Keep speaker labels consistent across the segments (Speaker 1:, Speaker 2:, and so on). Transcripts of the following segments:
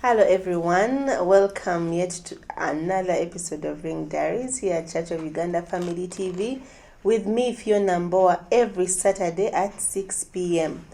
Speaker 1: Hello, everyone. Welcome yet to another episode of Diaries here at Church of Uganda Family TV with me, Fiona Mboa, every Saturday at 6 p.m.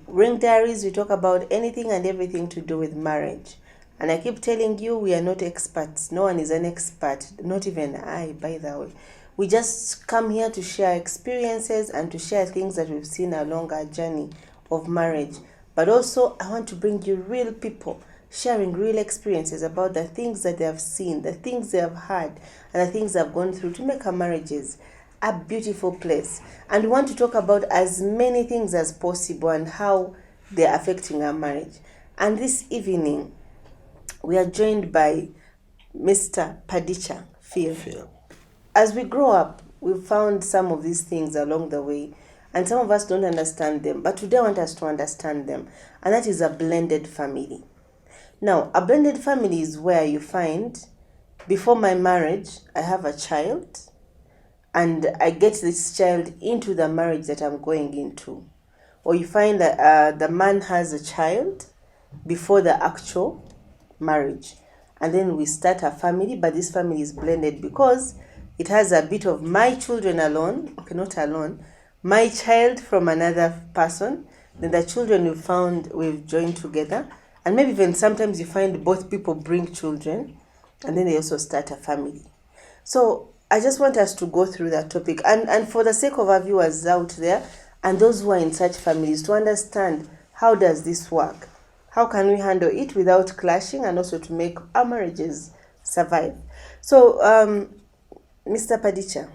Speaker 1: Diaries, we talk about anything and everything to do with marriage. And I keep telling you, we are not experts. No one is an expert, not even I, by the way. We just come here to share experiences and to share things that we've seen along our journey of marriage. But also, I want to bring you real people sharing real experiences about the things that they have seen, the things they have heard, and the things they have gone through to make our marriages a beautiful place. And we want to talk about as many things as possible and how they're affecting our marriage. And this evening, we are joined by Mr. Padicha, Phil. As we grow up, we've found some of these things along the way, and some of us don't understand them, but today I want us to understand them, and that is a blended family. Now, a blended family is where you find, before my marriage, I have a child, and I get this child into the marriage that I'm going into. Or you find that the man has a child before the actual marriage. And then we start a family, but this family is blended because it has a bit of my children alone, okay, not alone, my child from another person, then the children we've joined together, and maybe even sometimes you find both people bring children, and then they also start a family. So I just want us to go through that topic, and for the sake of our viewers out there and those who are in such families, to understand how does this work, how can we handle it without clashing, and also to make our marriages survive. So, Mr. Padicha.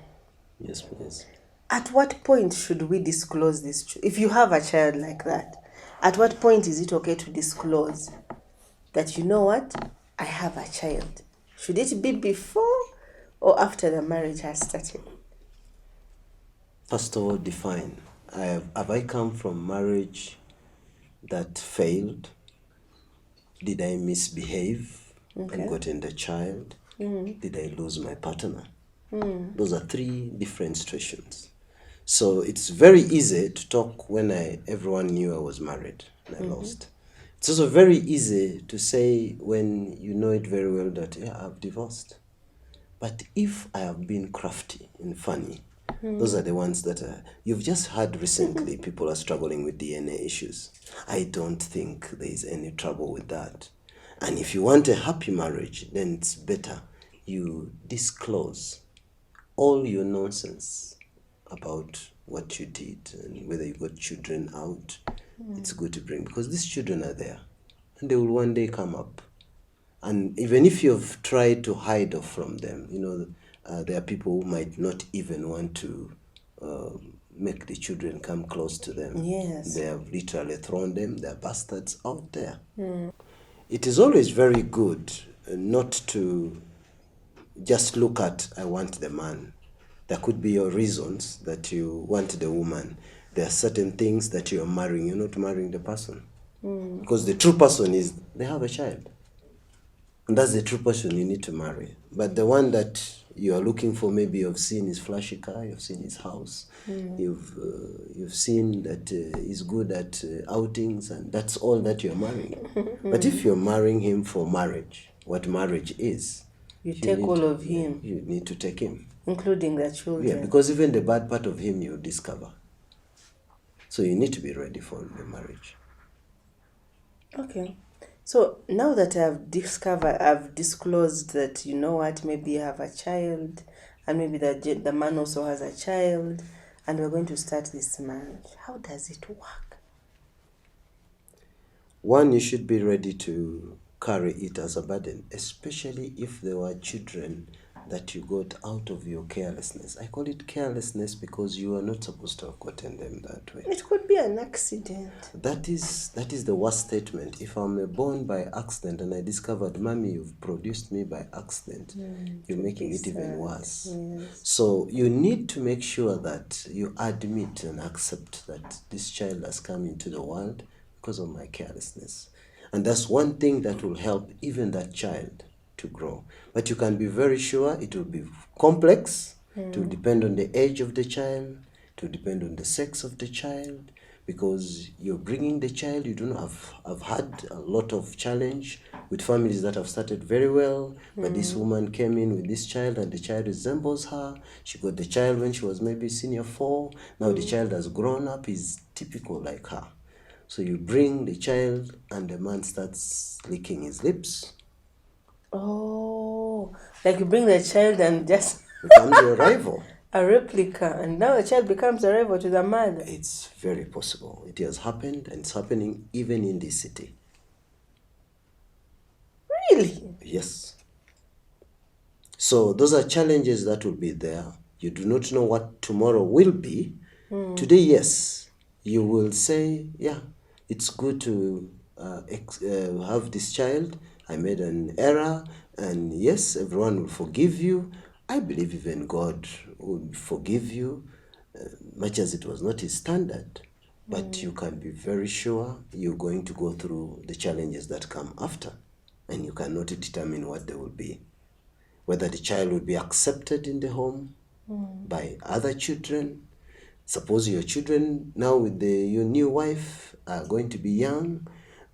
Speaker 2: Yes, please.
Speaker 1: At what point should we disclose this? If you have a child like that, at what point is it okay to disclose that, you know what, I have a child? Should it be before or after the marriage has started?
Speaker 2: First of all, define. Have I come from marriage that failed? Did I misbehave and gotten the child? Did I lose my partner? Those are three different situations. So it's very easy to talk when everyone knew I was married and I lost. It's also very easy to say when you know it very well that, yeah, I've divorced. But if I have been crafty and funny, those are the ones that you've just heard recently. People are struggling with DNA issues. I don't think there is any trouble with that. And if you want a happy marriage, then it's better you disclose all your nonsense about what you did and whether you got children out. It's good to bring, because these children are there and they will one day come up. And even if you've tried to hide off from them, there are people who might not even want to make the children come close to them.
Speaker 1: Yes.
Speaker 2: They have literally thrown them, they're bastards out there. It is always very good not to just look at, I want the man. There could be your reasons that you want the woman. There are certain things that you're marrying. You're not marrying the person. Because the true person is, they have a child. And that's the true person you need to marry. But the one that you are looking for, maybe you've seen his flashy car, you've seen his house, you've seen that he's good at outings, and that's all that you're marrying. But if you're marrying him for marriage, what marriage is,
Speaker 1: you take all of him.
Speaker 2: You need to take him.
Speaker 1: Including the children.
Speaker 2: Yeah, because even the bad part of him you discover. So you need to be ready for the marriage.
Speaker 1: Okay. So now that I've disclosed that, you know what, maybe you have a child, and maybe the man also has a child, and we're going to start this marriage, how does it work?
Speaker 2: One, you should be ready to carry it as a burden, especially if there were children that you got out of your carelessness. I call it carelessness because you are not supposed to have gotten them that way.
Speaker 1: It could be an accident.
Speaker 2: That is the worst statement. If I'm born by accident and I discovered, Mommy, you've produced me by accident, you're making it even worse.
Speaker 1: Yes.
Speaker 2: So you need to make sure that you admit and accept that this child has come into the world because of my carelessness. And that's one thing that will help even that child to grow. But you can be very sure it will be complex. It will depend on the age of the child, it will depend on the sex of the child, because you're bringing the child. You don't have. I've had a lot of challenge with families that have started very well, but this woman came in with this child and the child resembles her. She got the child when she was maybe senior 4. Now the child has grown up, is typical like her. So you bring the child and the man starts licking his lips.
Speaker 1: Oh, like you bring the child and just
Speaker 2: Becomes your rival.
Speaker 1: a replica, and now the child becomes a rival to the mother.
Speaker 2: It's very possible. It has happened, and it's happening even in this city.
Speaker 1: Really?
Speaker 2: Yes. So those are challenges that will be there. You do not know what tomorrow will be. Today, yes, you will say, yeah, it's good to have this child. I made an error, and yes, everyone will forgive you. I believe even God will forgive you, much as it was not his standard. But you can be very sure you're going to go through the challenges that come after, and you cannot determine what they will be. Whether the child will be accepted in the home by other children. Suppose your children now with your new wife are going to be young,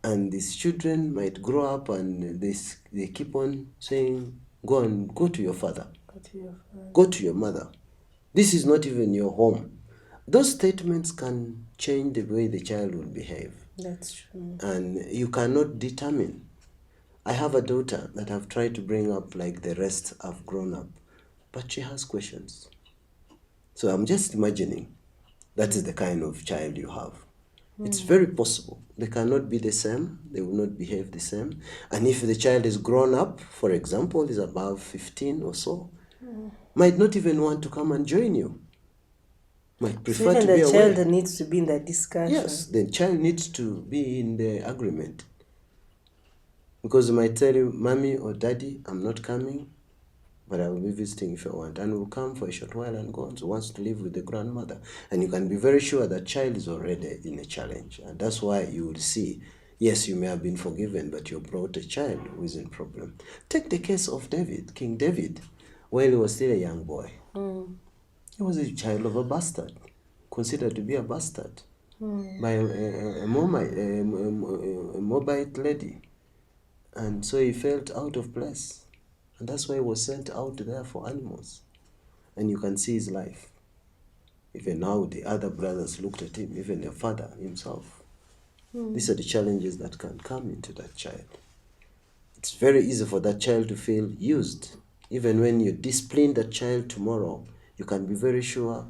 Speaker 2: and these children might grow up and they keep on saying, go to your father, go to your mother. This is not even your home. Those statements can change the way the child will behave.
Speaker 1: That's true.
Speaker 2: And you cannot determine. I have a daughter that I've tried to bring up like the rest have grown up, but she has questions. So I'm just imagining that is the kind of child you have. It's very possible. They cannot be the same. They will not behave the same. And if the child is grown up, for example, is above 15 or so, might not even want to come and join you. Might prefer
Speaker 1: So even
Speaker 2: to be
Speaker 1: the
Speaker 2: away.
Speaker 1: child needs to be in the discussion.
Speaker 2: Yes, the child needs to be in the agreement. Because they might tell you, Mommy or Daddy, I'm not coming, but I will be visiting if I want. And will come for a short while and go on. So wants to live with the grandmother. And you can be very sure that child is already in a challenge. And that's why you will see, yes, you may have been forgiven, but you brought a child who is in problem. Take the case of David, King David, while he was still a young boy. He was a child of a bastard, considered to be a bastard by a Moabite lady. And so he felt out of place. And that's why he was sent out there for animals. And you can see his life. Even now, the other brothers looked at him, even their father himself. These are the challenges that can come into that child. It's very easy for that child to feel used. Even when you discipline that child tomorrow, you can be very sure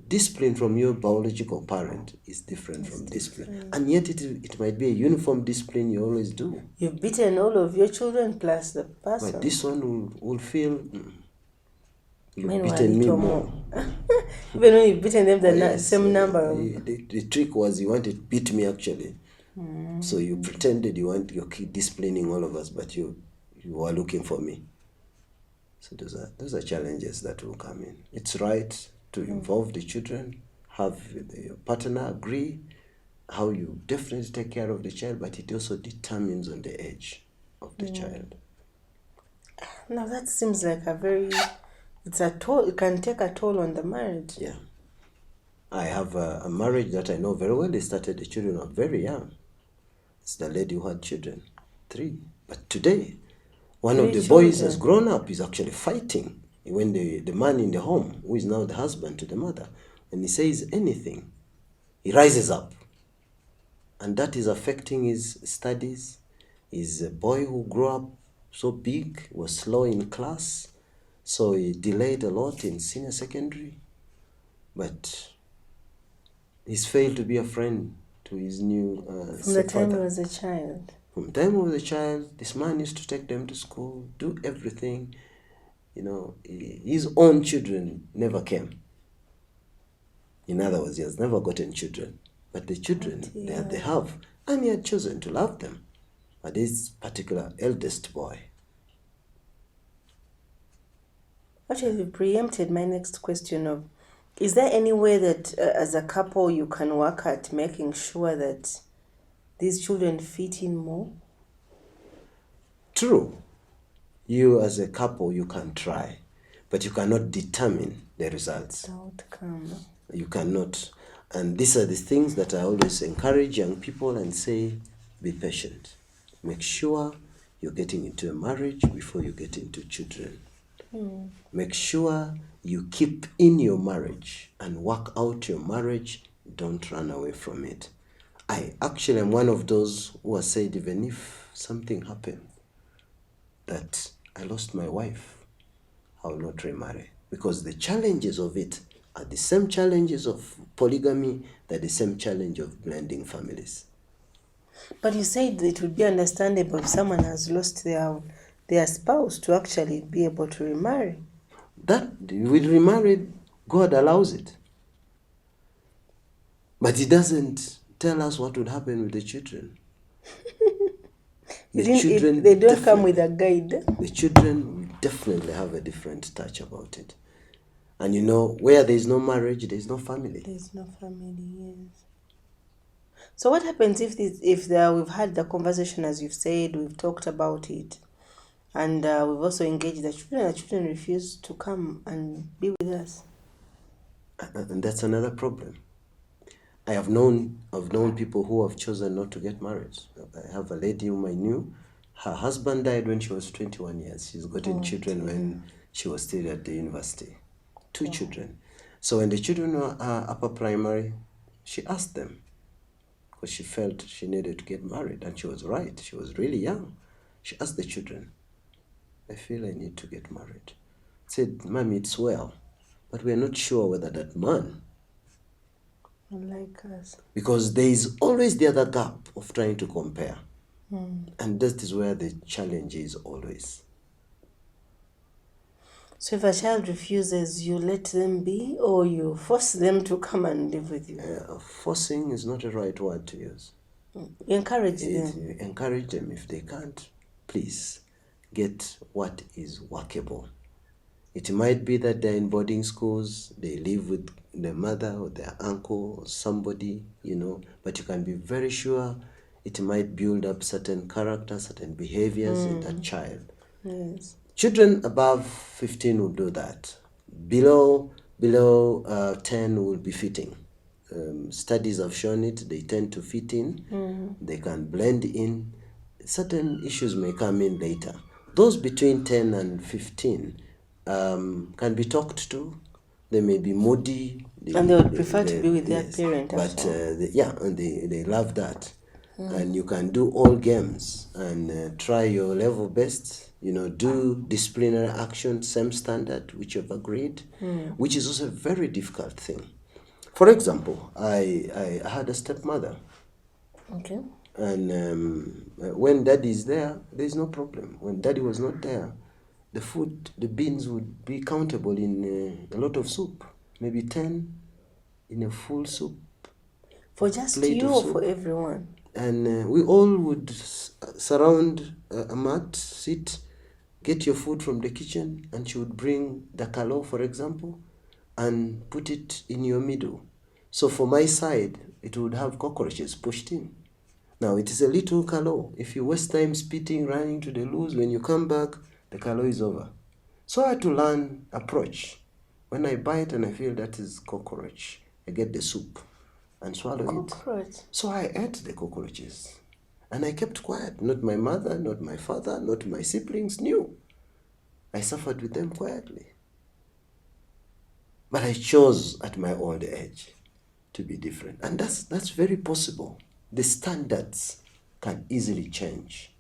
Speaker 2: discipline from your biological parent is different from discipline. And yet it might be a uniform discipline you always do.
Speaker 1: You've beaten all of your children plus the person.
Speaker 2: But this one will feel, you've
Speaker 1: Mine were a
Speaker 2: beaten me
Speaker 1: little
Speaker 2: more.
Speaker 1: Even when you've beaten them the
Speaker 2: Yes,
Speaker 1: same number.
Speaker 2: The trick was you wanted to beat me actually. So you pretended you want your kid disciplining all of us, but you were looking for me. So those are challenges that will come in. It's right to involve the children, have your partner agree how you definitely take care of the child, but it also determines on the age of the child.
Speaker 1: Now that seems like it's a toll. It can take a toll on the marriage.
Speaker 2: Yeah. I have a marriage that I know very well. They started the children are very young. It's the lady who had children, 3. But today, one of the boys has grown up. He's actually fighting when the man in the home, who is now the husband to the mother, and he says anything, he rises up. And that is affecting his studies. He's a boy who grew up so big, was slow in class, so he delayed a lot in senior secondary. But he's failed to be a friend to his new
Speaker 1: From the time he was a child.
Speaker 2: From the time he was a child, this man used to take them to school, do everything. His own children never came. In other words, he has never gotten children. But the children that they have, and he had chosen to love them. But this particular eldest boy.
Speaker 1: Actually, you preempted my next question of, is there any way that as a couple you can work at making sure that these children fit in more?
Speaker 2: True. You as a couple, you can try, but you cannot determine the results.
Speaker 1: The outcome.
Speaker 2: You cannot. And these are the things that I always encourage young people and say, be patient. Make sure you're getting into a marriage before you get into children. Make sure you keep in your marriage and work out your marriage. Don't run away from it. I actually am one of those who has said, even if something happened, that I lost my wife, I will not remarry. Because the challenges of it are the same challenges of polygamy, they're the same challenge of blending families.
Speaker 1: But you said it would be understandable if someone has lost their spouse to actually be able to remarry.
Speaker 2: That, with remarried, God allows it. But He doesn't tell us what would happen with the children.
Speaker 1: They don't come with a guide.
Speaker 2: The children will definitely have a different touch about it. And you know, where there is no marriage, there is no family.
Speaker 1: There's no family, yes. So what happens if we've had the conversation, as you've said, we've talked about it, and we've also engaged the children refuse to come and be with us?
Speaker 2: And that's another problem. I've known people who have chosen not to get married. I have a lady whom I knew. Her husband died when she was 21 years. She's gotten children when she was still at the university. 2 children. So when the children were upper primary, she asked them, because she felt she needed to get married, and she was right. She was really young. She asked the children, I feel I need to get married. Said, Mommy, it's well, but we are not sure whether that man,
Speaker 1: Unlike us.
Speaker 2: because there is always the other gap of trying to compare. And that is where the challenge is always.
Speaker 1: So if a child refuses, you let them be, or you force them to come and live with you?
Speaker 2: Forcing is not the right word to use.
Speaker 1: You encourage them.
Speaker 2: You encourage them. If they can't, please get what is workable. It might be that they're in boarding schools, they live with their mother or their uncle or somebody, but you can be very sure it might build up certain character, certain behaviors in that child.
Speaker 1: Yes.
Speaker 2: Children above 15 will do that. Below 10 will be fitting. Studies have shown it. They tend to fit in. They can blend in. Certain issues may come in later. Those between 10 and 15 can be talked to. They may be moody.
Speaker 1: And they would prefer to be with their parent.
Speaker 2: But and they love that. And you can do all games and try your level best. Do disciplinary action, same standard, which you've agreed, which is also a very difficult thing. For example, I had a stepmother.
Speaker 1: Okay.
Speaker 2: And when daddy is there, there's no problem. When daddy was not there, the beans would be countable in a lot of soup, maybe 10 in a full soup.
Speaker 1: For just you or for everyone?
Speaker 2: And we all would surround a mat, sit, get your food from the kitchen, and she would bring the kalo, for example, and put it in your middle. So for my side, it would have cockroaches pushed in. Now, it is a little kalo. If you waste time spitting, running to the loos, when you come back, the kalo is over. So I had to learn approach. When I bite and I feel that is cockroach, I get the soup and swallow it. So I ate the cockroaches. And I kept quiet. Not my mother, not my father, not my siblings knew. I suffered with them quietly. But I chose at my old age to be different. And that's very possible. The standards can easily change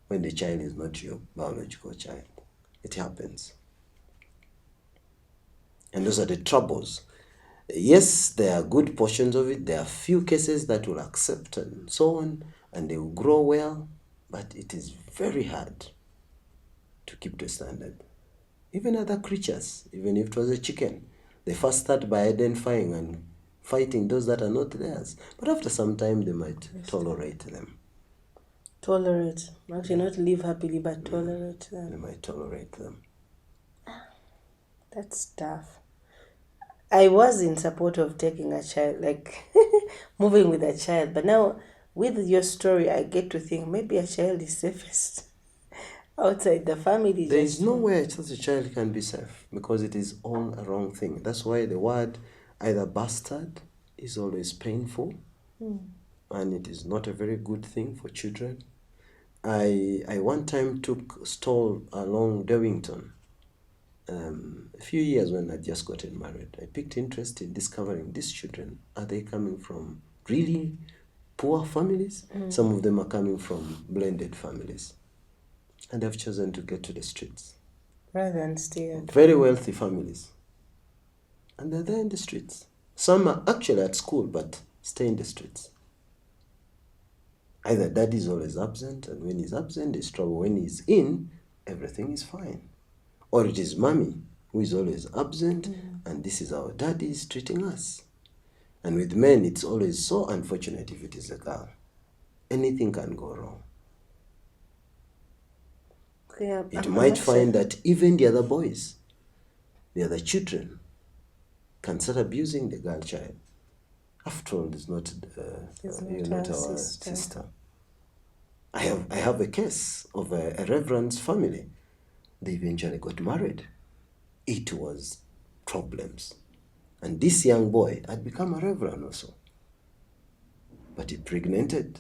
Speaker 2: when the child is not your biological child. It happens. And those are the troubles. Yes, there are good portions of it. There are few cases that will accept and so on, and they will grow well, but it is very hard to keep the standard. Even other creatures, even if it was a chicken, they first start by identifying and fighting those that are not theirs. But after some time, they might tolerate them.
Speaker 1: Tolerate. Actually, not live happily, but tolerate them.
Speaker 2: They might tolerate them.
Speaker 1: That's tough. I was in support of taking a child, like moving with a child. But now, with your story, I get to think maybe a child is safest outside the family.
Speaker 2: There is nowhere such a child can be safe because it is all a wrong thing. That's why the word either bastard is always painful, and it is not a very good thing for children. I one time took stall along Dewington. A few years when I just gotten married, I picked interest in discovering these children. Are they coming from really poor families? Some of them are coming from blended families. And they've chosen to get to the streets.
Speaker 1: Rather than stay at
Speaker 2: Very wealthy families. And they're there in the streets. Some are actually at school, but stay in the streets. Either dad is always absent, and when he's absent, there's trouble. When he's in, everything is fine. Or it is mommy who is always absent, and this is how daddy is treating us. And with men, it's always so unfortunate if it is a girl. Anything can go wrong.
Speaker 1: Yeah,
Speaker 2: It might find that even the other boys, the other children, can start abusing the girl child. After all, it's not, you're not our sister. I have a case of a reverend's family. They eventually got married. It was problems. And this young boy had become a reverend also. But he impregnated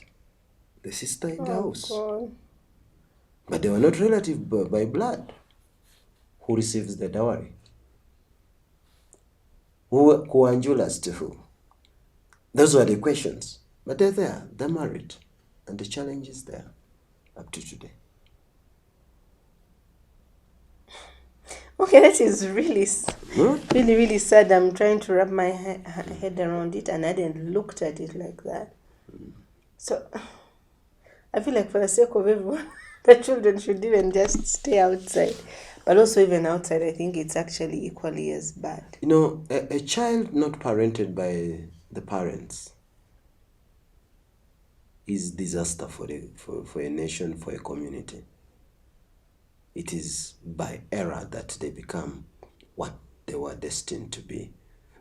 Speaker 2: the sister in the house.
Speaker 1: God.
Speaker 2: But they were not relative by blood. Who receives the dowry? Who anjulas to who? Those were the questions. But they're there, they're married. And the challenge is there up to today.
Speaker 1: Okay, that is really, really, really sad. I'm trying to wrap my head around it, and I hadn't looked at it like that. So, I feel like for the sake of everyone, the children should even just stay outside. But also, even outside, I think it's actually equally as bad.
Speaker 2: You know, a child not parented by the parents is disaster for a nation, for a community. It is by error that they become what they were destined to be.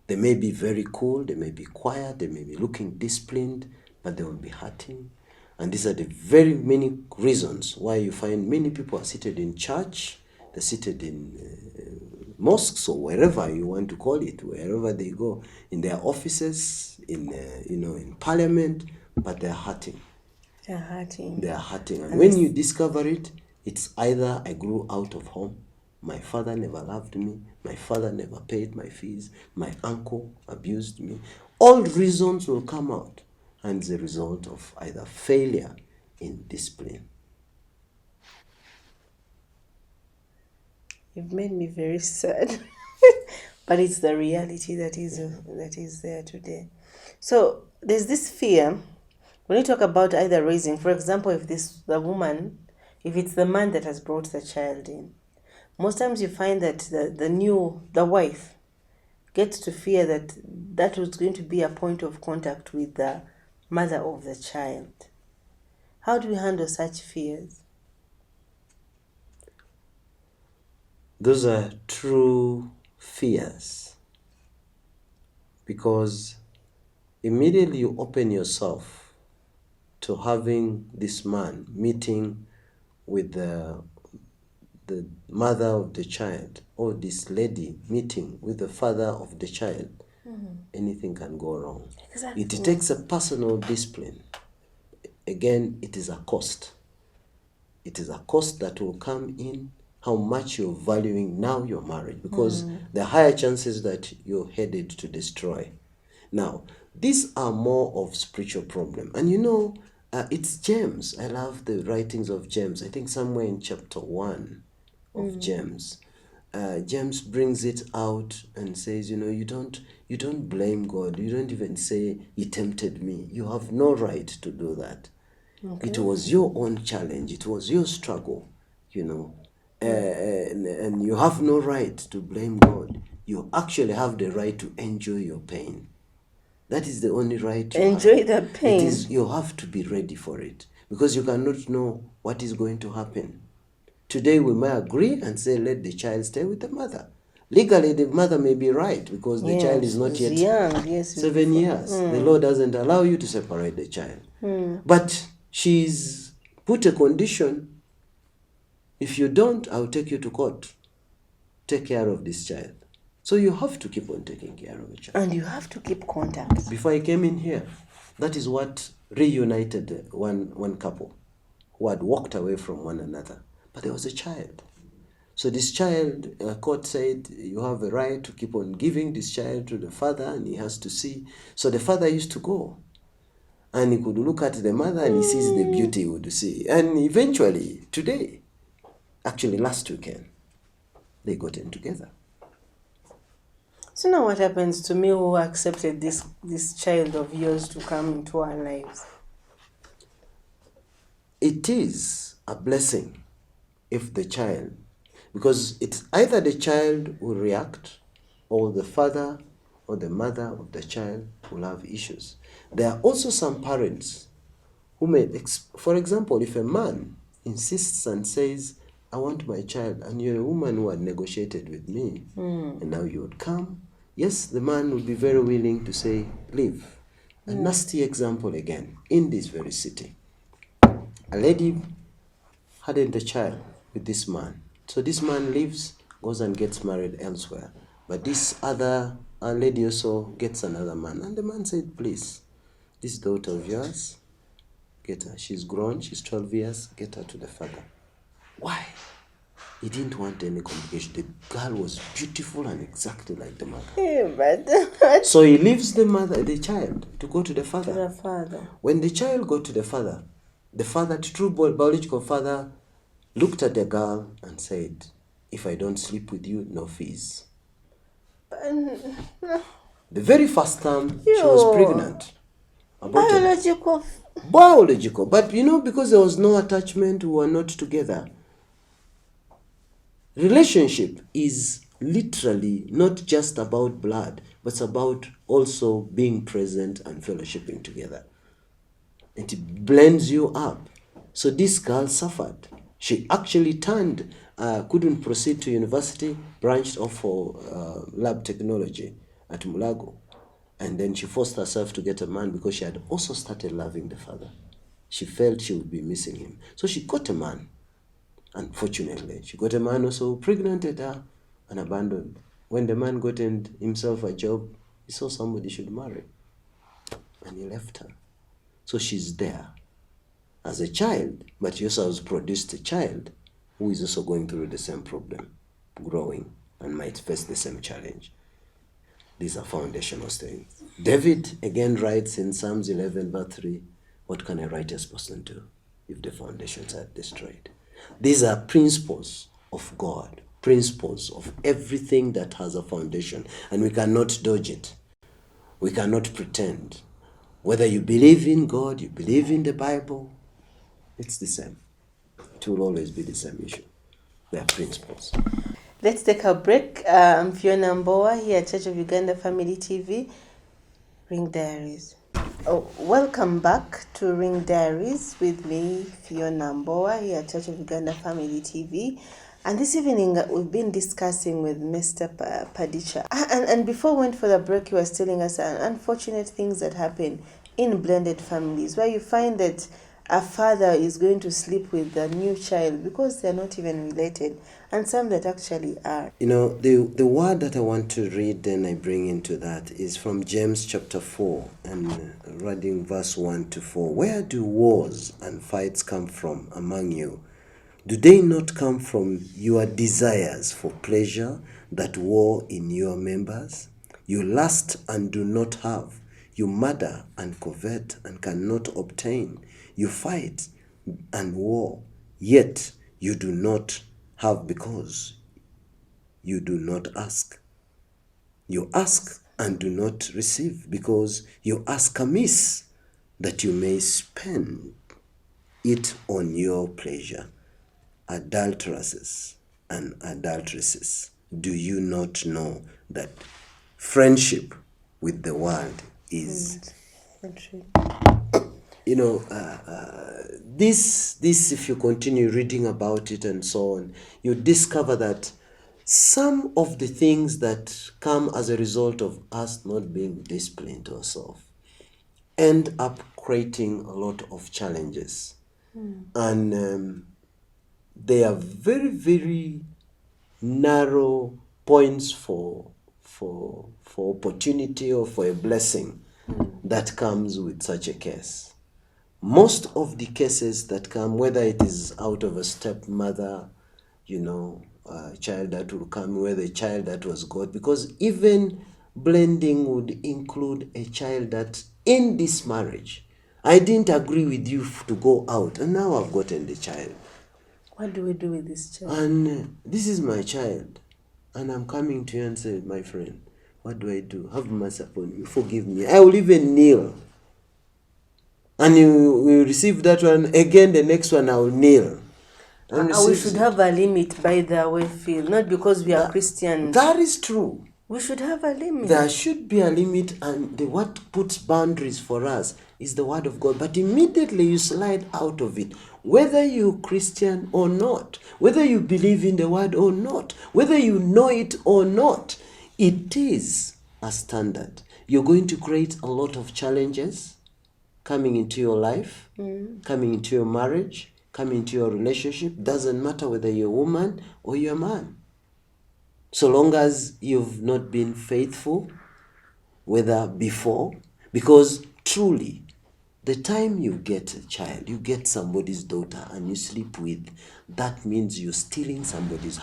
Speaker 2: They may be very cool, they may be quiet, they may be looking disciplined, but they will be hurting. And these are the very many reasons why you find many people are seated in church, they're seated in mosques or wherever you want to call it, wherever they go, in their offices, in parliament, but they're hurting.
Speaker 1: They're hurting.
Speaker 2: They are hurting. And when you discover it, it's either I grew out of home, my father never loved me, my father never paid my fees, my uncle abused me. All reasons will come out, and it's a result of either failure in discipline.
Speaker 1: You've made me very sad. But it's the reality that is there today. So there's this fear. When you talk about either raising, for example, if it's the man that has brought the child in, most times you find that the wife gets to fear that was going to be a point of contact with the mother of the child. How do we handle such fears?
Speaker 2: Those are true fears, because immediately you open yourself to having this man meeting with the mother of the child, or this lady meeting with the father of the child, anything can go wrong.
Speaker 1: Exactly.
Speaker 2: It takes a personal discipline. Again, it is a cost. It is a cost that will come in how much you're valuing now your marriage, because the higher chances that you're headed to destroy. Now, these are more of spiritual problem. And it's James. I love the writings of James. I think somewhere in chapter 1 of James, James brings it out and says, you don't blame God. You don't even say he tempted me. You have no right to do that. Okay. It was your own challenge. It was your struggle, and you have no right to blame God. You actually have the right to enjoy your pain. That is the only right you
Speaker 1: enjoy
Speaker 2: have.
Speaker 1: the pain.
Speaker 2: You have to be ready for it, because you cannot know what is going to happen. Today we may agree and say, let the child stay with the mother. Legally, the mother may be right, because the child is not yet
Speaker 1: young.
Speaker 2: 7 years. The law doesn't allow you to separate the child. But she's put a condition: if you don't, I'll take you to court. Take care of this child. So you have to keep on taking care of a child.
Speaker 1: And you have to keep contact.
Speaker 2: Before I came in here, that is what reunited one couple who had walked away from one another. But there was a child. So this child, court said, you have a right to keep on giving this child to the father, and he has to see. So the father used to go, and he could look at the mother, and he sees the beauty he would see. And eventually, today, actually last weekend, they got in together.
Speaker 1: So now what happens to me who accepted this child of yours to come into our lives?
Speaker 2: It is a blessing if the child, because it's either the child will react, or the father or the mother of the child will have issues. There are also some parents who may, for example, if a man insists and says, I want my child, and you're a woman who had negotiated with me, and now you would come, yes, the man would be very willing to say, leave. A nasty example again, in this very city. A lady hadn't a child with this man. So this man leaves, goes and gets married elsewhere. But this other lady also gets another man. And the man said, please, this daughter of yours, get her. She's grown, she's 12 years, get her to the father. Why? He didn't want any complication. The girl was beautiful and exactly like the mother.
Speaker 1: Yeah, but
Speaker 2: So he leaves the child, to go to the father.
Speaker 1: the father.
Speaker 2: When the child got to the father, the true biological father, looked at the girl and said, if I don't sleep with you, no fees. The very first time, she was pregnant. Biological. But because there was no attachment, we were not together. Relationship is literally not just about blood, but it's about also being present and fellowshipping together. It blends you up. So this girl suffered. She actually turned, couldn't proceed to university, branched off for lab technology at Mulago. And then she forced herself to get a man because she had also started loving the father. She felt she would be missing him. So she got a man. Unfortunately, she got a man also who impregnated her and abandoned. When the man got himself a job, he saw somebody should marry. And he left her. So she's there as a child, but she also has produced a child who is also going through the same problem, growing, and might face the same challenge. These are foundational things. David again writes in Psalms 11, verse 3, what can a righteous person do if the foundations are destroyed? These are principles of God, principles of everything that has a foundation, and we cannot dodge it. We cannot pretend. Whether you believe in God, you believe in the Bible, it's the same. It will always be the same issue. They are principles.
Speaker 1: Let's take a break. I'm Fiona Mboa here at Church of Uganda Family TV, Ring Diaries. Welcome back to Ring Diaries with me, Fiona Mboa here at Church of Uganda Family TV. And this evening, we've been discussing with Mr. Padicha. And before we went for the break, he was telling us unfortunate things that happen in blended families, where you find that a father is going to sleep with the new child because they're not even related, and some that actually are.
Speaker 2: The word that I want to read and I bring into that is from James chapter 4 and reading verse 1 to 4. Where do wars and fights come from among you? Do they not come from your desires for pleasure that war in your members? You lust and do not have. You murder and covet and cannot obtain. You fight and war, yet you do not have because you do not ask. You ask and do not receive because you ask amiss, that you may spend it on your pleasure. Adulteresses and adulteresses, do you not know that friendship with the world is this if you continue reading about it and so on, you discover that some of the things that come as a result of us not being disciplined ourselves end up creating a lot of challenges. And they are very, very narrow points for for opportunity or for a blessing that comes with such a case. Most of the cases that come, whether it is out of a stepmother, a child that will come, whether a child that was God, because even blending would include a child that in this marriage, I didn't agree with you to go out, and now I've gotten the child.
Speaker 1: What do we do with this child?
Speaker 2: And this is my child, and I'm coming to you and say, my friend, what do I do? Have mercy upon me, forgive me. I will even kneel. And you will receive that one again, the next one I will kneel.
Speaker 1: We should have a limit, by the way, Phil. Not because we are Christians.
Speaker 2: That is true.
Speaker 1: We should have a limit.
Speaker 2: There should be a limit, and what puts boundaries for us is the word of God. But immediately you slide out of it, whether you're Christian or not, whether you believe in the word or not, whether you know it or not, it is a standard. You're going to create a lot of challenges coming into your life, coming into your marriage, coming into your relationship. Doesn't matter whether you're a woman or you're a man. So long as you've not been faithful, whether before, because truly, the time you get a child, you get somebody's daughter and you sleep with, that means you're stealing somebody's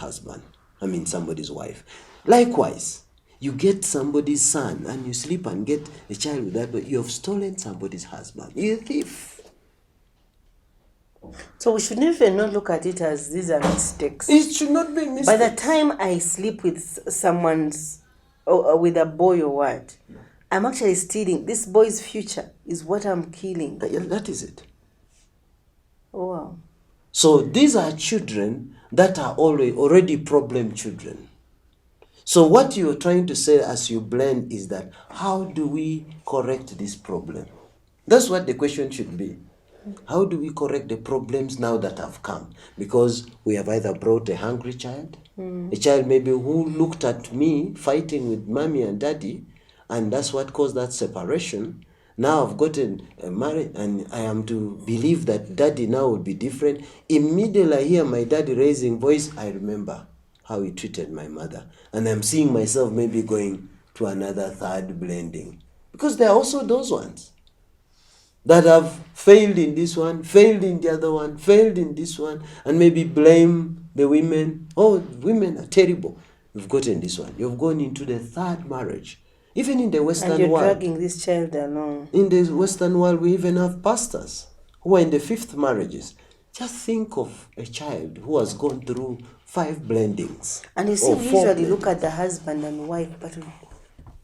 Speaker 2: somebody's wife. Likewise, you get somebody's son and you sleep and get a child with that, but you have stolen somebody's husband. You're a thief.
Speaker 1: So we should even not look at it as these are mistakes.
Speaker 2: It should not be mistakes.
Speaker 1: By the time I sleep with with a boy or what, I'm actually stealing. This boy's future is what I'm killing.
Speaker 2: That is it.
Speaker 1: Oh, wow.
Speaker 2: So these are children that are already problem children. So what you're trying to say as you blend is that, how do we correct this problem? That's what the question should be. How do we correct the problems now that have come? Because we have either brought a hungry child, a child maybe who looked at me fighting with mommy and daddy, and that's what caused that separation. Now I've gotten married, and I am to believe that daddy now will be different. Immediately I hear my daddy raising voice, I remember how he treated my mother. And I'm seeing myself maybe going to another third blending. Because there are also those ones that have failed in this one, failed in the other one, failed in this one, and maybe blame the women. Oh, women are terrible. You've gotten this one. You've gone into the third marriage. Even in the Western world.
Speaker 1: And you're dragging this child along.
Speaker 2: In the Western world, we even have pastors who are in the fifth marriages. Just think of a child who has gone through 5 blendings.
Speaker 1: And you see, we usually look at the husband and wife, but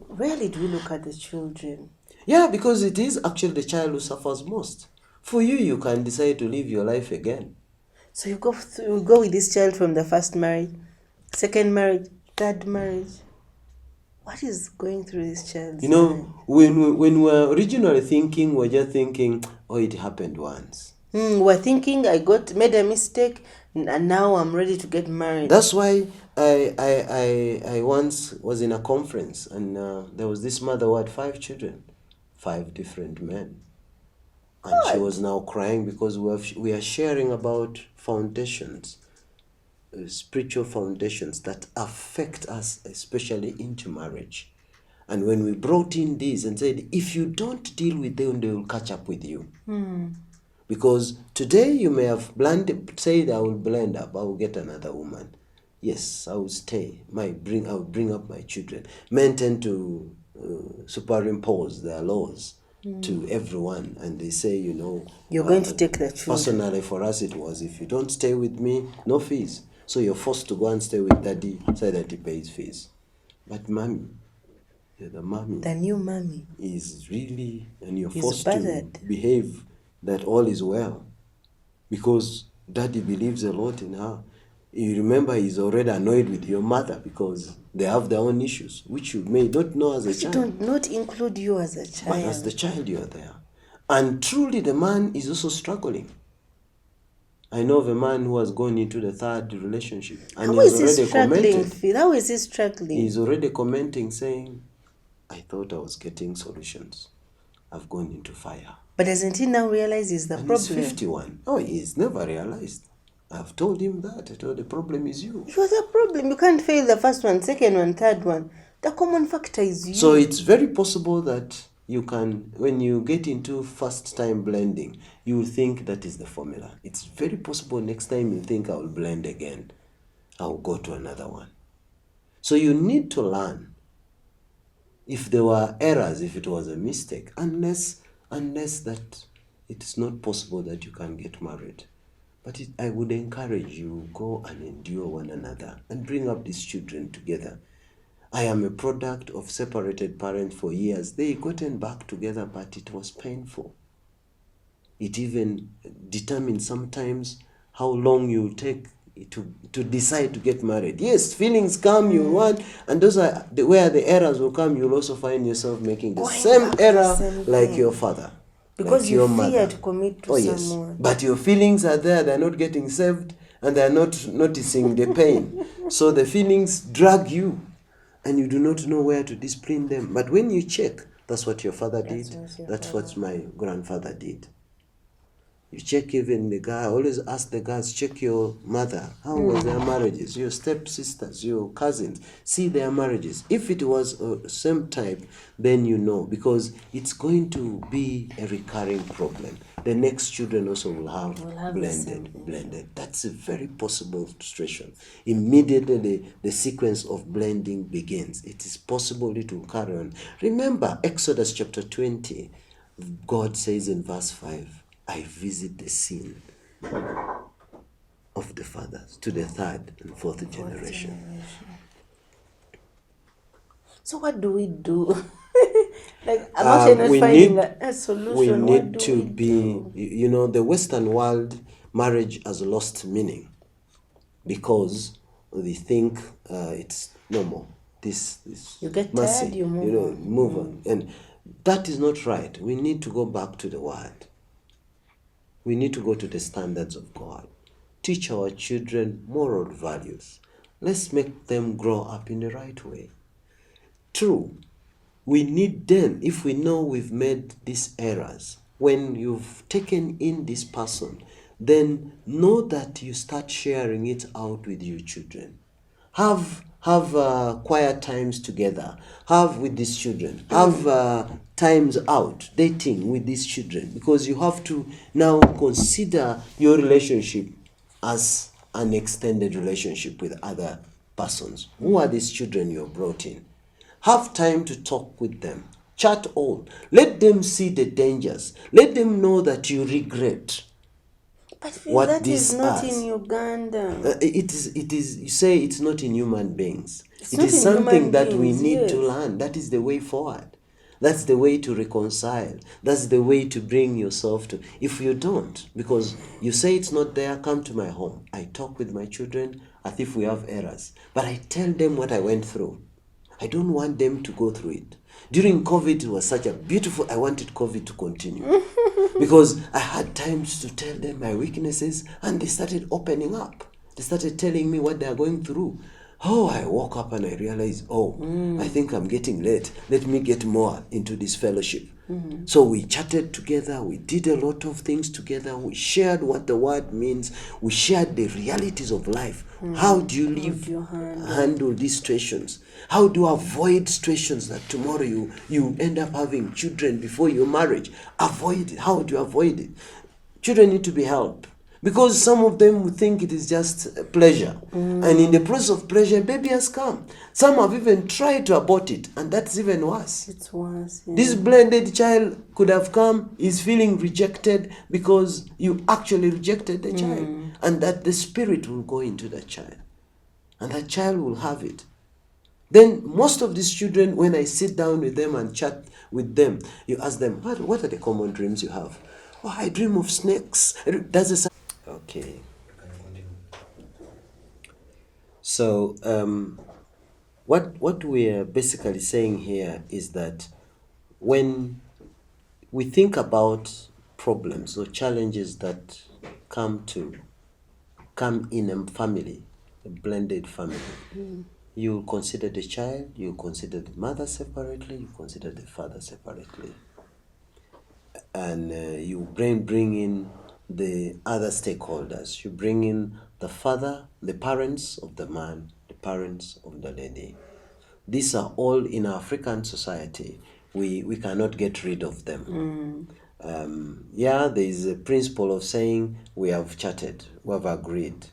Speaker 1: rarely do we look at the children.
Speaker 2: Yeah, because it is actually the child who suffers most. For you, you can decide to live your life again.
Speaker 1: So you go with this child from the first marriage, second marriage, third marriage. What is going through this child's mind?
Speaker 2: When we were originally thinking, we're just thinking, oh, it happened once.
Speaker 1: We're thinking made a mistake, and now I'm ready to get married.
Speaker 2: That's why I once was in a conference, and there was this mother who had 5 children. 5 different men. And she was now crying because we are sharing about foundations, spiritual foundations that affect us, especially into marriage. And when we brought in these and said, if you don't deal with them, they will catch up with you. Because today you may have said, I will blend up, I will get another woman. Yes, I will stay. I will bring up my children. Men tend to superimpose their laws to everyone, and they say,
Speaker 1: you're going to take the children.
Speaker 2: Personally, for us, it was, if you don't stay with me, no fees. So you're forced to go and stay with daddy so that he pays fees. But mommy, the
Speaker 1: new mommy
Speaker 2: is really, and you're forced to behave that all is well, because daddy believes a lot in her. You remember, he's already annoyed with your mother because they have their own issues, which you may not know as a child.
Speaker 1: But not include you as a child.
Speaker 2: But as the child, you are there. And truly, the man is also struggling. I know of a man who has gone into the 3rd relationship. And
Speaker 1: How is he struggling, Phil? How is he struggling?
Speaker 2: He's already commenting, saying, I thought I was getting solutions. I've gone into fire.
Speaker 1: But doesn't he now realize he's the problem?
Speaker 2: He's 51. Oh, he's never realized. I've told him that. I told the problem is you.
Speaker 1: You're the problem. You can't fail the first one, second one, third one. The common factor is you.
Speaker 2: So it's very possible that you can, when you get into first time blending, you will think that is the formula. It's very possible next time you think I will blend again, I'll go to another one. So you need to learn if there were errors, if it was a mistake, unless that it is not possible that you can get married. But I would encourage you, go and endure one another and bring up these children together. I am a product of separated parents for years. They gotten back together, but it was painful. It even determines sometimes how long you take to decide to get married. Yes, feelings come, you want, and those are where the errors will come. You'll also find yourself making the same error like your father,
Speaker 1: because
Speaker 2: like
Speaker 1: you
Speaker 2: your
Speaker 1: fear
Speaker 2: mother.
Speaker 1: to commit to someone.
Speaker 2: But your feelings are there. They're not getting saved, and they're not noticing the pain. So the feelings drag you, and you do not know where to discipline them. But when you check, that's what your father did. That's what my grandfather did. You check even the guy. I always ask the guys, check your mother. How was their marriages? Your stepsisters, your cousins. See their marriages. If it was same type, then you know, because it's going to be a recurring problem. The next children also will have blended. That's a very possible situation. Immediately the sequence of blending begins. It is possible it will carry on. Remember Exodus chapter 20. God says in verse 5, I visit the sin of the fathers to the third and fourth generation.
Speaker 1: So what do we do? Like, I'm actually not finding a solution.
Speaker 2: We need to be, you know, the Western world, marriage has lost meaning because they think it's normal. This
Speaker 1: you get
Speaker 2: mercy,
Speaker 1: tired, you move
Speaker 2: on. And that is not right. We need to go back to the word. We need to go to the standards of God. Teach our children moral values. Let's make them grow up in the right way. True, we need them if we know we've made these errors. When you've taken in this person, then know that you start sharing it out with your children. Have quiet times together. Have with these children. Have times out dating with these children, because you have to now consider your relationship as an extended relationship with other persons. Who are these children you brought in? Have time to talk with them. Chat all. Let them see the dangers. Let them know that you regret.
Speaker 1: But what that is not in Uganda.
Speaker 2: It is. You say it's not in human beings. It is something that we need to learn. That is the way forward. That's the way to reconcile. That's the way to bring yourself to. If you don't, because you say it's not there, come to my home. I talk with my children as if we have errors, but I tell them what I went through. I don't want them to go through it. During COVID, it was such a beautiful, I wanted COVID to continue because I had times to tell them my weaknesses, and they started opening up. They started telling me what they are going through. Oh, I woke up and I realized, I think I'm getting late. Let me get more into this fellowship. So we chatted together. We did a lot of things together. We shared what the word means. We shared the realities of life. How do you live, handle these situations? How do you avoid situations that tomorrow you end up having children before your marriage? Avoid it. How do you avoid it? Children need to be helped. Because some of them would think it is just a pleasure. And in the process of pleasure, baby has come. Some have even tried to abort it, and that's even worse.
Speaker 1: It's worse. Yeah.
Speaker 2: This blended child could have come, is feeling rejected because you actually rejected the child. And that the spirit will go into the child. And that child will have it. Then most of these children, when I sit down with them and chat with them, you ask them, what are the common dreams you have? Oh, I dream of snakes. Okay. So, what we are basically saying here is that when we think about problems or challenges that come in a family, a blended family, you consider the child, you consider the mother separately, you consider the father separately, and you bring in the other stakeholders. You bring in the father, the parents of the man, the parents of the lady. These are all in African society. We cannot get rid of them. There is a principle of saying we have chatted, we have agreed,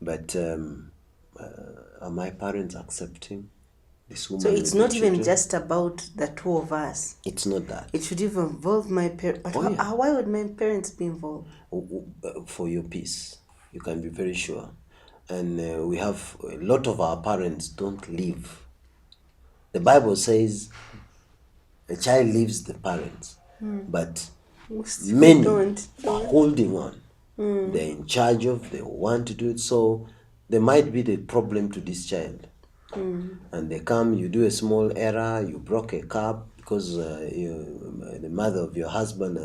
Speaker 2: but are my parents accepting this woman?
Speaker 1: So it's
Speaker 2: with
Speaker 1: not
Speaker 2: the
Speaker 1: even
Speaker 2: children?
Speaker 1: just about the two of us.
Speaker 2: It's not that.
Speaker 1: It should even involve my parents. But why would my parents be involved?
Speaker 2: For your peace, you can be very sure. And we have a lot of our parents don't live. The Bible says a child leaves the parents, but many
Speaker 1: don't.
Speaker 2: are holding on. They're in charge of, they want to do it, so there might be the problem to this child. And they come, you do a small error, you broke a cup because the mother of your husband,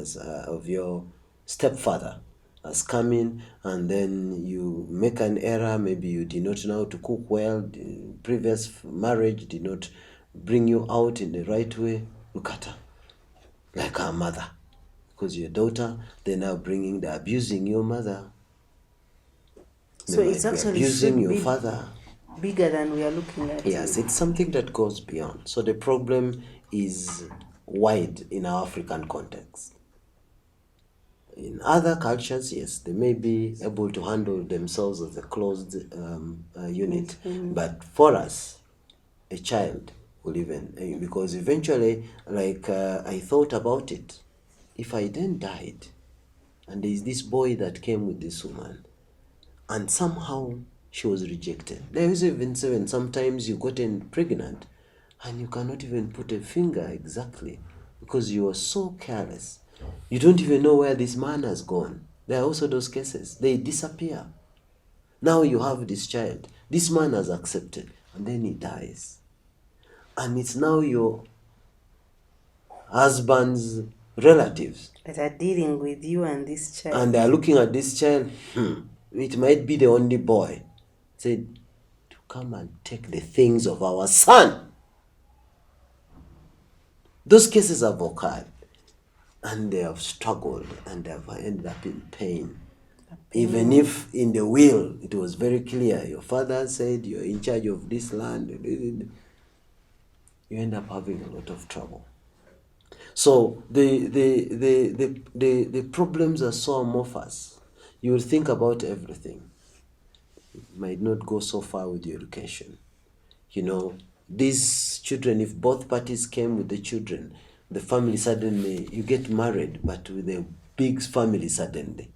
Speaker 2: of your stepfather, has come in, and then you make an error. Maybe you did not know how to cook well. The previous marriage did not bring you out in the right way. Look at her, like her mother, because your daughter, they're abusing your mother.
Speaker 1: So it's actually
Speaker 2: abusing your father.
Speaker 1: Bigger than we are looking at.
Speaker 2: Yes, it's something that goes beyond. So the problem is wide in our African context. In other cultures, yes, they may be able to handle themselves as a closed unit. But for us, a child will even, because eventually, I thought about it. If I then died, and there's this boy that came with this woman, and somehow she was rejected. There is even sometimes you gotten pregnant and you cannot even put a finger exactly because you are so careless. You don't even know where this man has gone. There are also those cases. They disappear. Now you have this child. This man has accepted and then he dies. And it's now your husband's relatives
Speaker 1: that are dealing with you and this child.
Speaker 2: And they are looking at this child. It might be the only boy. Said, to come and take the things of our son. Those cases have occurred. And they have struggled and they have ended up in pain. Even if in the will it was very clear, your father said you're in charge of this land, you end up having a lot of trouble. So the problems are so amorphous. You will think about everything. You might not go so far with your education. These children, if both parties came with the children, the family suddenly, you get married, but with a big family suddenly.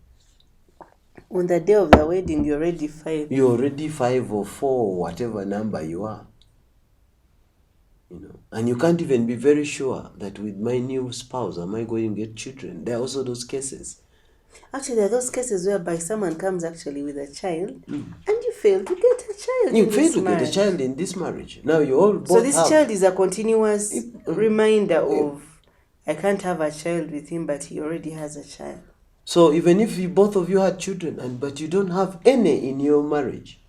Speaker 1: On the day of the wedding, you're already 5.
Speaker 2: You're already 5 or 4, or whatever number you are. And you can't even be very sure that with my new spouse, am I going to get children? There are also those cases.
Speaker 1: Actually, there are those cases whereby someone comes actually with a child, and you fail to get a child.
Speaker 2: You fail to get a child in this marriage. Now you all both.
Speaker 1: So this child is a continuous reminder of, I can't have a child with him, but he already has a child.
Speaker 2: So even if both of you had children, but you don't have any in your marriage,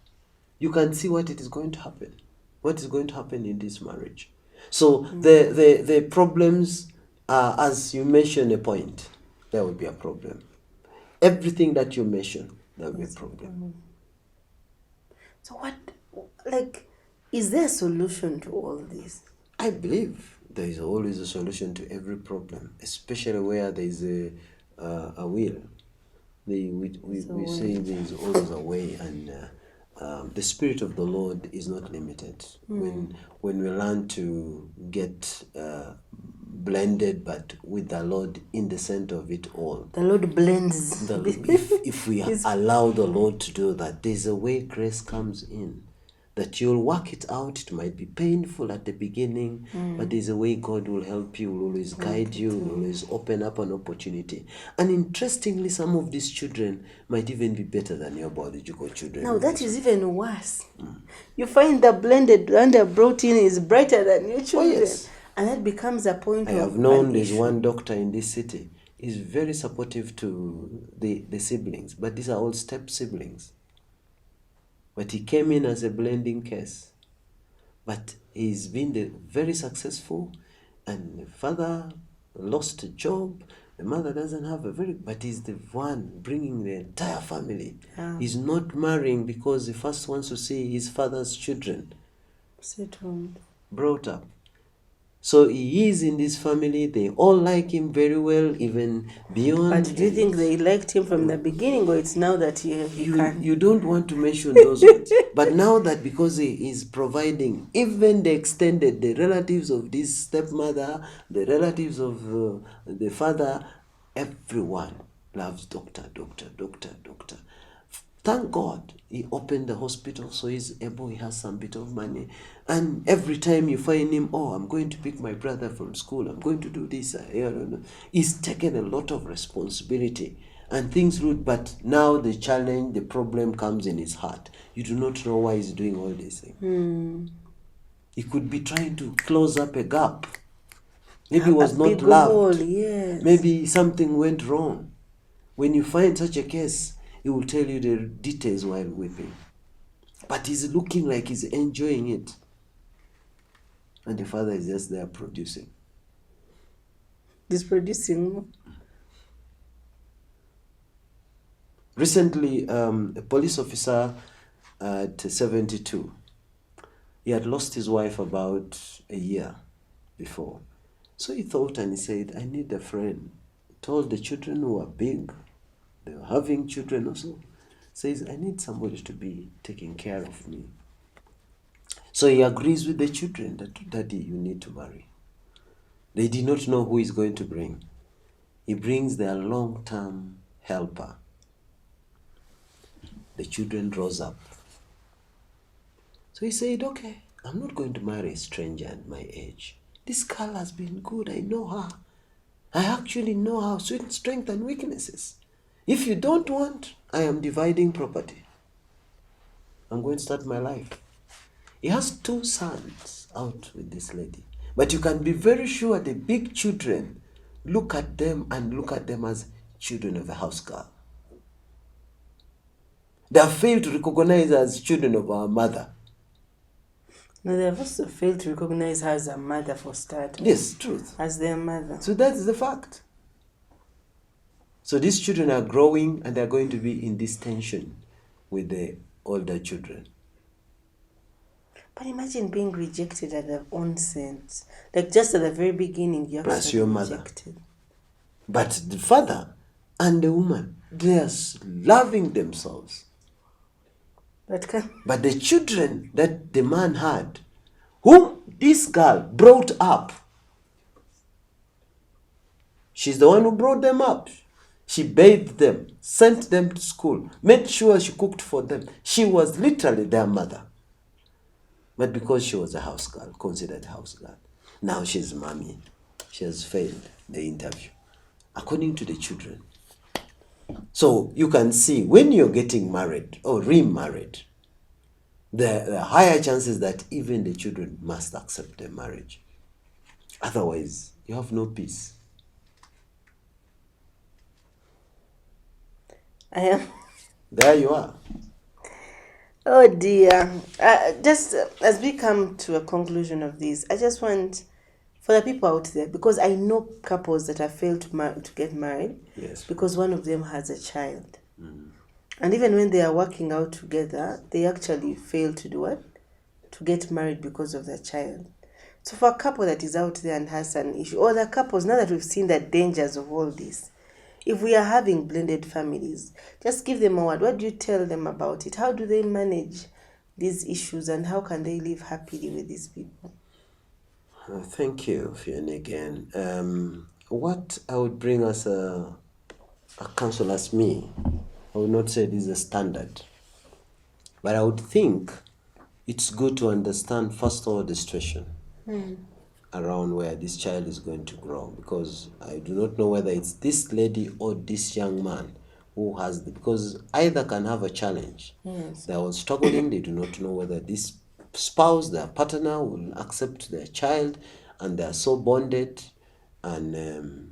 Speaker 2: you can see what is going to happen. What is going to happen in this marriage? So the problems are, as you mention a point, there will be a problem. Everything that you mention, there will be a problem.
Speaker 1: So is there a solution to all this?
Speaker 2: I believe there is always a solution to every problem, especially where there is a will. We say there is always a way, and the Spirit of the Lord is not limited. When we learn to get blended, but with the Lord in the center of it all.
Speaker 1: The Lord blends.
Speaker 2: If we allow the Lord to do that, there's a way grace comes in. That you'll work it out. It might be painful at the beginning, but there's a way God will help you, will always guide you, will always open up an opportunity. And interestingly, some of these children might even be better than your biological children.
Speaker 1: Now, that is even worse. You find the blended and the brought in is brighter than your children. Oh, yes. And that becomes a point
Speaker 2: I have known there's one doctor in this city. He's very supportive to the siblings, but these are all step siblings. But he came in as a blending case. But he's been very successful, and the father lost a job. The mother doesn't have but he's the one bringing the entire family. He's not marrying because he first wants to see his father's children
Speaker 1: settled.
Speaker 2: brought up. So he is in this family. They all like him very well, even beyond.
Speaker 1: But do you think they liked him from the beginning, or it's now that he can?
Speaker 2: You don't want to mention those ones. But now that because he is providing, even the extended, the relatives of this stepmother, the relatives of the father, everyone loves doctor. Thank God he opened the hospital, so he's able, he has some bit of money. And every time you find him, oh, I'm going to pick my brother from school, I'm going to do this. He's taken a lot of responsibility and things root, but now the challenge, the problem comes in his heart. You do not know why he's doing all these things. He could be trying to close up a gap. Maybe he was not loved.
Speaker 1: Yes.
Speaker 2: Maybe something went wrong. When you find such a case, he will tell you the details while weeping. But he's looking like he's enjoying it. And the father is just there producing.
Speaker 1: He's producing.
Speaker 2: Recently, a police officer at 72, he had lost his wife about a year before. So he thought and he said, I need a friend. He told the children who are big, they were having children also, says, I need somebody to be taking care of me. So he agrees with the children that, Daddy, you need to marry. They did not know who he's going to bring. He brings their long-term helper. The children rose up. So he said, okay, I'm not going to marry a stranger at my age. This girl has been good. I know her. I actually know her strengths and weaknesses. If you don't want, I am dividing property. I'm going to start my life. He has 2 sons out with this lady. But you can be very sure the big children look at them as children of a house girl. They have failed to recognize as children of our mother.
Speaker 1: No, they have also failed to recognize her as a mother for starters.
Speaker 2: Yes, truth.
Speaker 1: As their mother.
Speaker 2: So that's the fact. So these children are growing and they're going to be in this tension with the older children.
Speaker 1: But imagine being rejected at the onset. Like just at the very beginning, you're
Speaker 2: plus your mother.
Speaker 1: Rejected.
Speaker 2: But the father and the woman, they are loving themselves. But the children that the man had, whom this girl brought up, she's the one who brought them up. She bathed them, sent them to school, made sure she cooked for them. She was literally their mother. But because she was a house girl, considered a house girl, now she's mommy. She has failed the interview, according to the children. So you can see when you're getting married or remarried, there are higher chances that even the children must accept the marriage. Otherwise, you have no peace.
Speaker 1: I am.
Speaker 2: There you are.
Speaker 1: Oh dear. Just as we come to a conclusion of this, I just want for the people out there, because I know couples that have failed to get married.
Speaker 2: Yes.
Speaker 1: Because one of them has a child. And even when they are working out together, they actually fail to do what? To get married because of their child. So for a couple that is out there and has an issue, or the couples, now that we've seen the dangers of all this, if we are having blended families, just give them a word. What do you tell them about it? How do they manage these issues, and how can they live happily with these people?
Speaker 2: Thank you, Fiona, again. What I would bring as a counsel as me, I would not say this is a standard, but I would think it's good to understand first of all the situation around where this child is going to grow, because I do not know whether it's this lady or this young man who has because either can have a challenge.
Speaker 1: Yes.
Speaker 2: They are struggling. They do not know whether this spouse, their partner, will accept their child, and they are so bonded, and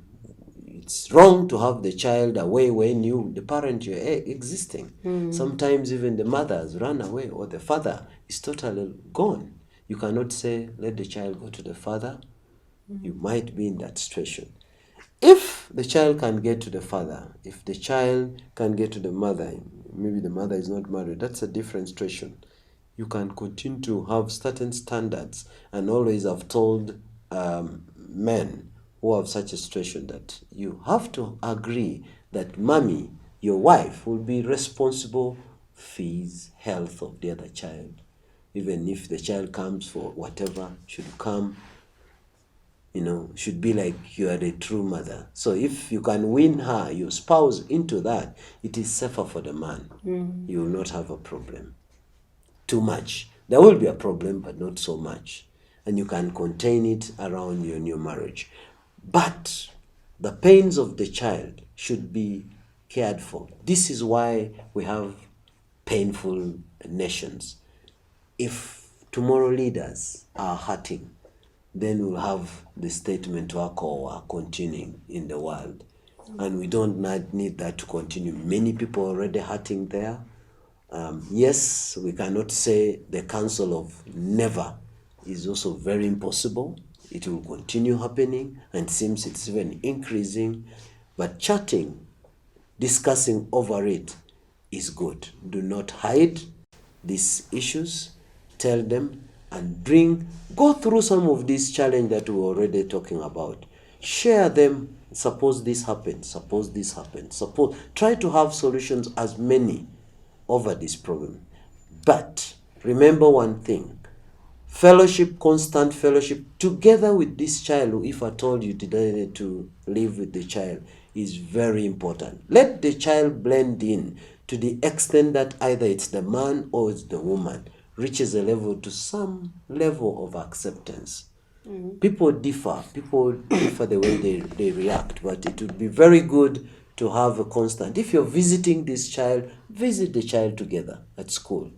Speaker 2: it's wrong to have the child away when the parent, you're existing. Sometimes even the mother has run away or the father is totally gone. You cannot say, let the child go to the father. You might be in that situation. If the child can get to the father, if the child can get to the mother, maybe the mother is not married, that's a different situation. you can continue to have certain standards. And always I've told men who have such a situation that you have to agree that mommy, your wife, will be responsible fees, health of the other child. Even if the child comes for whatever, should come, should be like you are the true mother. So if you can win her, your spouse, into that, it is safer for the man. You will not have a problem. Too much. There will be a problem, but not so much. And you can contain it around your new marriage. But the pains of the child should be cared for. This is why we have painful nations. If tomorrow leaders are hurting, then we'll have the statement to are continuing in the world. And we don't need that to continue. Many people already hurting there. Yes, we cannot say the counsel of never is also very impossible. It will continue happening, and seems it's even increasing. But chatting, discussing over it is good. Do not hide these issues. Tell them and go through some of these challenges that we're already talking about. Share them. Suppose this happens. Suppose this happens. Try to have solutions as many over this problem. But remember one thing: fellowship, constant fellowship together with this child. If at all you decided to live with the child, is very important. Let the child blend in to the extent that either it's the man or it's the woman reaches a level to some level of acceptance. People differ the way they react, but it would be very good to have a constant. If you're visiting this child, visit the child together at school.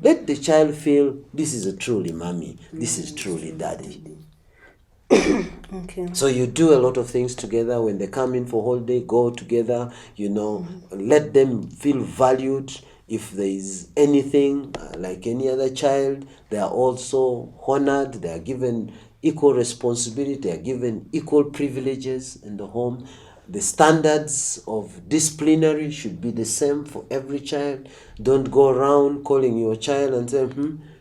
Speaker 2: Let the child feel this is a truly mommy, this is truly daddy.
Speaker 1: Okay.
Speaker 2: So you do a lot of things together. When they come in for holiday, go together, let them feel valued. If there is anything like any other child, they are also honored. They are given equal responsibility. They are given equal privileges in the home. The standards of disciplinary should be the same for every child. Don't go around calling your child and say,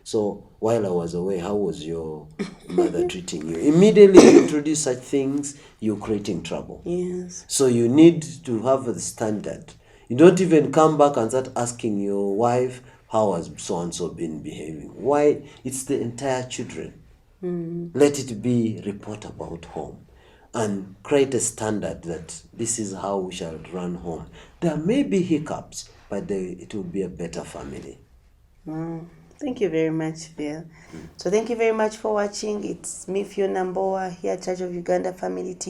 Speaker 2: so while I was away, how was your mother treating you? Immediately you introduce such things, you're creating trouble.
Speaker 1: Yes.
Speaker 2: So you need to have a standard. You don't even come back and start asking your wife, how has so-and-so been behaving? Why? It's the entire children. Let it be report about home. And create a standard that this is how we shall run home. There may be hiccups, but it will be a better family.
Speaker 1: Thank you very much, Phil. So thank you very much for watching. It's me, Fiona Mboa, here at Church of Uganda Family TV.